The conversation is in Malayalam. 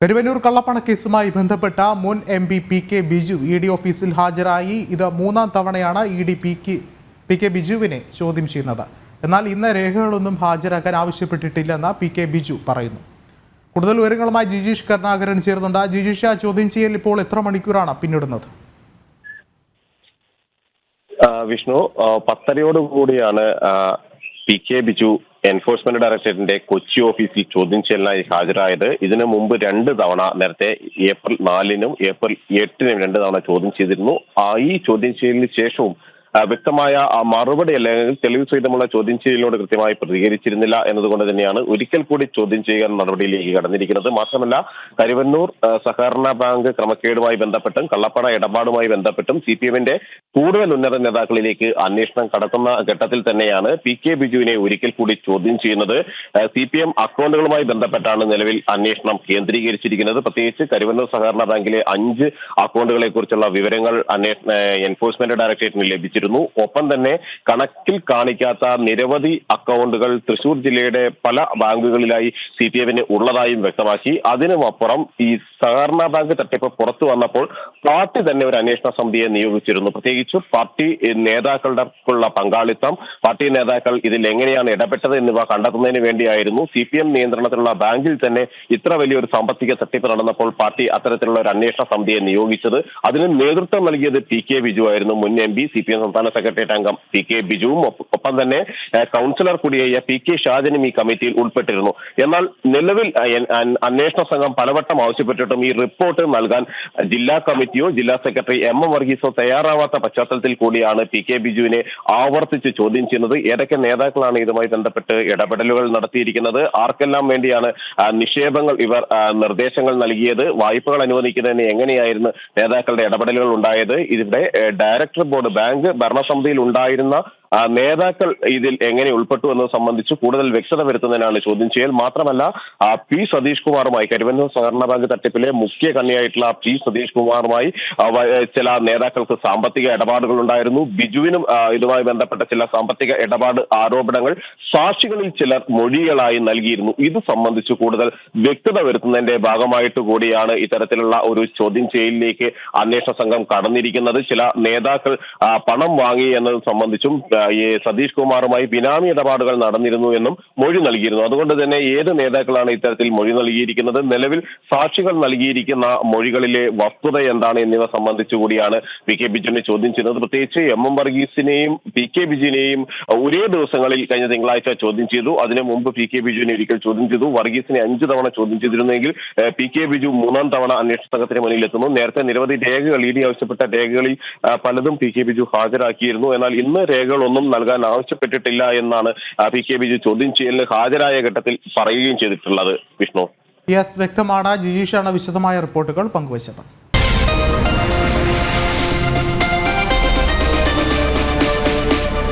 കരുവന്നൂർ കള്ളപ്പണക്കേസുമായി ബന്ധപ്പെട്ട മുൻ എംപി പി.കെ. ബിജു ഇ.ഡി. ഓഫീസിൽ ഹാജരായി. ഇത് മൂന്നാം തവണയാണ് ഇ.ഡി. പി.കെ. ബിജുവിനെ ചോദ്യം ചെയ്യുന്നത്. എന്നാൽ ഇന്ന് രേഖകളൊന്നും ഹാജരാക്കാൻ ആവശ്യപ്പെട്ടിട്ടില്ലെന്ന് പി.കെ. ബിജു പറയുന്നു. കൂടുതൽ വിവരങ്ങളുമായി ജിജീഷ് കരുണാകരൻ ചേർന്നുണ്ട്. ജിജീഷ്, ചോദ്യം ചെയ്യൽ ഇപ്പോൾ എത്ര മണിക്കൂറാണ് പിന്നിടുന്നത്? വിഷ്ണു, 10:30 പി.കെ. ബിജു എൻഫോഴ്സ്മെന്റ് ഡയറക്ടറേറ്റിന്റെ കൊച്ചി ഓഫീസിൽ ചോദ്യം ചെയ്യലിനായി ഹാജരായത്. ഇതിനു മുമ്പ് 2 തവണ, നേരത്തെ ഏപ്രിൽ 4-നും ഏപ്രിൽ 8-നും 2 തവണ ചോദ്യം ചെയ്തിരുന്നു. ഈ ചോദ്യം ചെയ്യലിന് ശേഷവും വ്യക്തമായ മറുപടി അല്ലെങ്കിൽ തെളിവ് സഹിതമുള്ള ചോദ്യം ചെയ്യലിനോട് കൃത്യമായി പ്രതികരിച്ചിരുന്നില്ല എന്നതുകൊണ്ട് തന്നെയാണ് ഒരിക്കൽ കൂടി ചോദ്യം ചെയ്യുക നടപടിയിലേക്ക് കടന്നിരിക്കുന്നത്. മാത്രമല്ല, കരുവന്നൂർ സഹകരണ ബാങ്ക് ക്രമക്കേടുമായി ബന്ധപ്പെട്ടും കള്ളപ്പണ ഇടപാടുമായി ബന്ധപ്പെട്ടും CPM-ന്റെ കൂടുതൽ ഉന്നത നേതാക്കളിലേക്ക് അന്വേഷണം കടക്കുന്ന ഘട്ടത്തിൽ തന്നെയാണ് പി.കെ. ബിജുവിനെ ഒരിക്കൽ കൂടി ചോദ്യം ചെയ്യുന്നത്. CPM അക്കൗണ്ടുകളുമായി ബന്ധപ്പെട്ടാണ് നിലവിൽ അന്വേഷണം കേന്ദ്രീകരിച്ചിരിക്കുന്നത്. പ്രത്യേകിച്ച് കരുവന്നൂർ സഹകരണ ബാങ്കിലെ 5 അക്കൗണ്ടുകളെ കുറിച്ചുള്ള വിവരങ്ങൾ എൻഫോഴ്സ്മെന്റ് ഡയറക്ടറേറ്റിന് ലഭിച്ചിരുന്നു. ഒപ്പം തന്നെ കണക്കിൽ കാണിക്കാത്ത നിരവധി അക്കൗണ്ടുകൾ തൃശൂർ ജില്ലയുടെ പല ബാങ്കുകളിലായി CPM-ന് ഉള്ളതായും വ്യക്തമാക്കി. അതിനുമപ്പുറം ഈ സഹകരണ ബാങ്ക് തട്ടിപ്പ് പുറത്തു വന്നപ്പോൾ പാർട്ടി തന്നെ ഒരു അന്വേഷണ സമിതിയെ നിയോഗിച്ചിരുന്നു. പ്രത്യേകിച്ച് പാർട്ടി നേതാക്കളുടെ പങ്കാളിത്തം, പാർട്ടി നേതാക്കൾ ഇതിൽ എങ്ങനെയാണ് ഇടപെട്ടത് എന്നിവ കണ്ടെത്തുന്നതിന് വേണ്ടിയായിരുന്നു CPM നിയന്ത്രണത്തിലുള്ള ബാങ്കിൽ തന്നെ ഇത്ര വലിയൊരു സാമ്പത്തിക തട്ടിപ്പ് നടന്നപ്പോൾ പാർട്ടി അത്തരത്തിലുള്ള ഒരു അന്വേഷണ സമിതിയെ നിയോഗിച്ചത്. അതിന് നേതൃത്വം നൽകിയത് പി.കെ. ബിജു ആയിരുന്നു. മുൻ എം പി, CPM സംസ്ഥാന സെക്രട്ടേറിയറ്റ് അംഗം പി.കെ. ബിജുവും ഒപ്പം തന്നെ കൗൺസിലർ കൂടിയായ പി.കെ. ഷാജനും ഈ കമ്മിറ്റിയിൽ ഉൾപ്പെട്ടിരുന്നു. എന്നാൽ നിലവിൽ അന്വേഷണ സംഘം പലവട്ടം ആവശ്യപ്പെട്ടിട്ടും ഈ റിപ്പോർട്ട് നൽകാൻ ജില്ലാ കമ്മിറ്റിയോ ജില്ലാ സെക്രട്ടറി M. വർഗീസോ തയ്യാറാവാത്ത പശ്ചാത്തലത്തിൽ കൂടിയാണ് പി.കെ. ബിജുവിനെ ആവർത്തിച്ച് ചോദ്യം ചെയ്യുന്നത്. ഏതൊക്കെ നേതാക്കളാണ് ഇതുമായി ബന്ധപ്പെട്ട് ഇടപെടലുകൾ നടത്തിയിരിക്കുന്നത്, ആർക്കെല്ലാം വേണ്ടിയാണ് നിക്ഷേപങ്ങൾ ഇവർ നിർദ്ദേശങ്ങൾ നൽകിയത്, വായ്പകൾ അനുവദിക്കുന്നതിന് എങ്ങനെയായിരുന്നു നേതാക്കളുടെ ഇടപെടലുകൾ ഉണ്ടായത്, ഇതിന്റെ ഡയറക്ടർ ബോർഡ് ബാങ്ക് ഭരണസമിതിയിൽ ഉണ്ടായിരുന്ന നേതാക്കൾ ഇതിൽ എങ്ങനെ ഉൾപ്പെട്ടു എന്നത് സംബന്ധിച്ച് കൂടുതൽ വ്യക്തത വരുത്തുന്നതിനാണ് ചോദ്യം ചെയ്യൽ. മാത്രമല്ല, പി സതീഷ് കുമാറുമായി, കരുവന്നൂർ സഹകരണ ബാങ്ക് തട്ടിപ്പിലെ മുഖ്യ കണ്ണിയായിട്ടുള്ള പി സതീഷ് കുമാറുമായി ചില നേതാക്കൾക്ക് സാമ്പത്തിക ഇടപാടുകൾ ഉണ്ടായിരുന്നു. ബിജുവിനും ഇതുമായി ബന്ധപ്പെട്ട ചില സാമ്പത്തിക ഇടപാട് ആരോപണങ്ങൾ സാക്ഷികളിൽ ചിലർ മൊഴികളായി നൽകിയിരുന്നു. ഇത് സംബന്ധിച്ച് കൂടുതൽ വ്യക്തത വരുത്തുന്നതിന്റെ ഭാഗമായിട്ട് കൂടിയാണ് ഇത്തരത്തിലുള്ള ഒരു ചോദ്യം ചെയ്യലിലേക്ക് അന്വേഷണ സംഘം കടന്നിരിക്കുന്നത്. ചില നേതാക്കൾ പണം വാങ്ങി എന്നത് സംബന്ധിച്ചും സതീഷ് കുമാറുമായി ബിനാമി ഇടപാടുകൾ നടന്നിരുന്നു എന്നും മൊഴി നൽകിയിരുന്നു. അതുകൊണ്ട് തന്നെ ഏത് നേതാക്കളാണ് ഇത്തരത്തിൽ മൊഴി നൽകിയിരിക്കുന്നത്, നിലവിൽ സാക്ഷികൾ നൽകിയിരിക്കുന്ന മൊഴികളിലെ വസ്തുത എന്താണ് എന്നിവ സംബന്ധിച്ചു കൂടിയാണ് പി.കെ. ബിജുവിനെ ചോദ്യം ചെയ്യുന്നത്. പ്രത്യേകിച്ച് M. വർഗീസിനെയും പി.കെ. ബിജുവിനെയും ഒരേ ദിവസങ്ങളിൽ കഴിഞ്ഞ തിങ്കളാഴ്ച ചോദ്യം ചെയ്തു. അതിനു മുമ്പ് പി.കെ. ബിജുവിനെ ഒരിക്കൽ ചോദ്യം ചെയ്തു. വർഗീസിനെ 5 തവണ ചോദ്യം ചെയ്തിരുന്നെങ്കിൽ പി.കെ. ബിജു 3-ാം തവണ അന്വേഷണ സംഘത്തിന് മുന്നിലെത്തുന്നു. നേരത്തെ നിരവധി രേഖകൾ, ഇ.ഡി. ആവശ്യപ്പെട്ട രേഖകളിൽ പലതും പി.കെ. ബിജു ഹാജരാക്കിയിരുന്നു. എന്നാൽ ഇന്ന് രേഖകളൊന്നും നൽകാൻ ആവശ്യപ്പെട്ടിട്ടില്ല എന്നാണ് പി.കെ. ബിജു ചോദ്യം ചെയ്യലിന് ഹാജരായ ഘട്ടത്തിൽ പറയുകയും ചെയ്തിട്ടുള്ളത്. വിഷ്ണു, വ്യക്തമാണ്. ജിജീഷാണ് വിശദമായ റിപ്പോർട്ടുകൾ പങ്കുവച്ചത്.